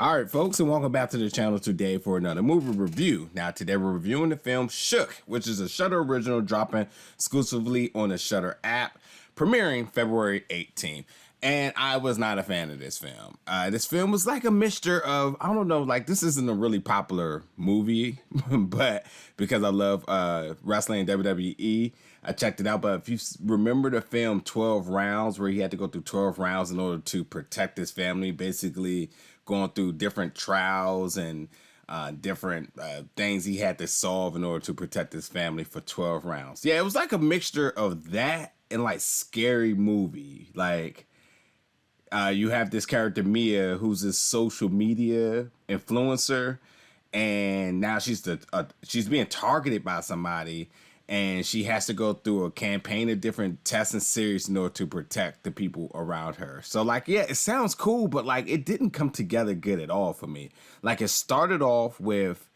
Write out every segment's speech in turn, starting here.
All right, folks, and welcome back to the channel today for another movie review. Now, today we're reviewing the film Shook, which is a Shudder original dropping exclusively on the Shudder app, premiering February 18th. And I was not a fan of this film. This film was like a mixture of, I don't know, like this isn't a really popular movie, but because I love wrestling and WWE, I checked it out. But if you remember the film 12 Rounds, where he had to go through 12 rounds in order to protect his family, basically going through different trials and different things he had to solve in order to protect his family for 12 rounds. Yeah, it was like a mixture of that and like scary movie. Like you have this character Mia, who's a social media influencer, and now she's being targeted by somebody, and she has to go through a campaign of different tests and series in order to protect the people around her. So like, yeah, it sounds cool, but like it didn't come together good at all for me. Like it started off with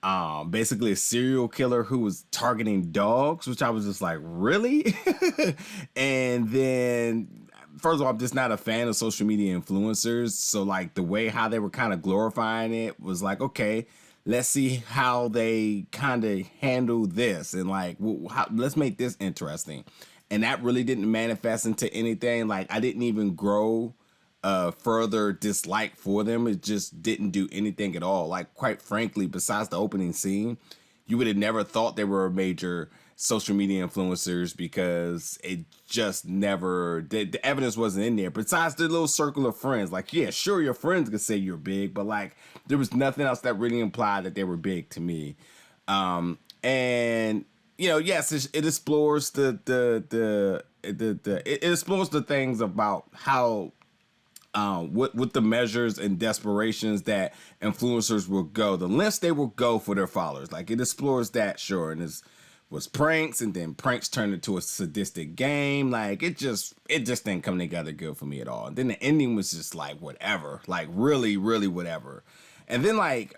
basically a serial killer who was targeting dogs, which I was just like, really? And then first of all, I'm just not a fan of social media influencers. So like the way how they were kind of glorifying it was like, okay, let's see how they kind of handle this, and like, let's make this interesting. And that really didn't manifest into anything. Like I didn't even grow further dislike for them. It just didn't do anything at all. Like quite frankly, besides the opening scene, you would have never thought they were major social media influencers because it just never, the evidence wasn't in there. Besides the little circle of friends, like, yeah, sure, your friends could say you're big, but like there was nothing else that really implied that they were big to me. And you know, yes, it explores it explores the things about how with the measures and desperations that influencers will go, the lengths they will go for their followers. Like it explores that, sure, and it was pranks, and then pranks turned into a sadistic game. Like it just didn't come together good for me at all. And then the ending was just like whatever, like really, really whatever. And then like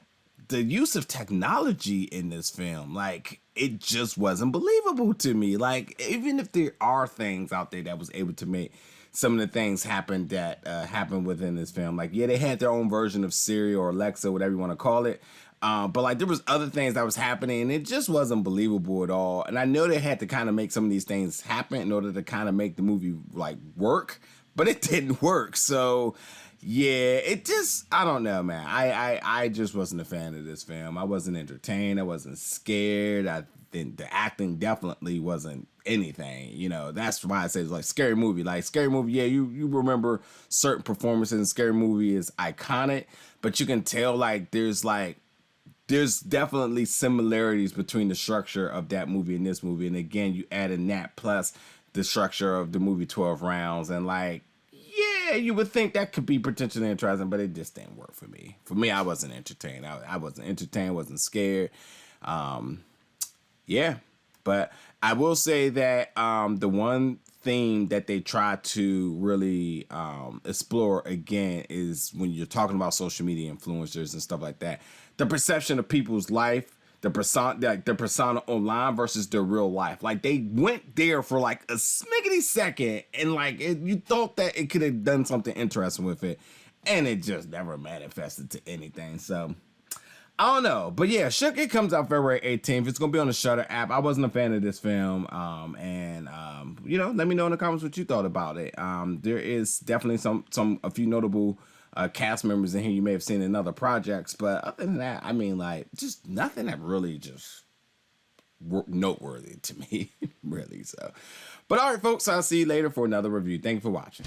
the use of technology in this film, like it just wasn't believable to me. Like even if there are things out there that was able to make some of the things happen that happened within this film, like yeah, they had their own version of Siri or Alexa, whatever you want to call it. But like there was other things that was happening, and it just wasn't believable at all. And I know they had to kind of make some of these things happen in order to kind of make the movie like work, but it didn't work. So yeah, it just, I don't know, man. I just wasn't a fan of this film. I wasn't entertained. I wasn't scared. I think the acting definitely wasn't anything. You know, that's why I say it's like scary movie. Like scary movie, yeah, you remember certain performances in scary movie is iconic, but you can tell like there's definitely similarities between the structure of that movie and this movie. And again, you add in that plus the structure of the movie 12 Rounds. And like, yeah, you would think that could be potentially interesting, but it just didn't work for me. For me, I wasn't entertained. I wasn't entertained, wasn't scared. Yeah, but I will say that the one theme that they try to really explore again is when you're talking about social media influencers and stuff like that, the perception of people's life, the persona online versus their real life. Like they went there for like a smiggity second, and like you thought that it could have done something interesting with it, and it just never manifested to anything. So I don't know, but yeah, Shook, it comes out February 18th. It's gonna be on the Shudder app. I wasn't a fan of this film, and you know, let me know in the comments what you thought about it. There is definitely a few notable cast members in here you may have seen in other projects, but other than that, I mean, like, just nothing that really just noteworthy to me, really. So, but all right, folks, I'll see you later for another review. Thank you for watching.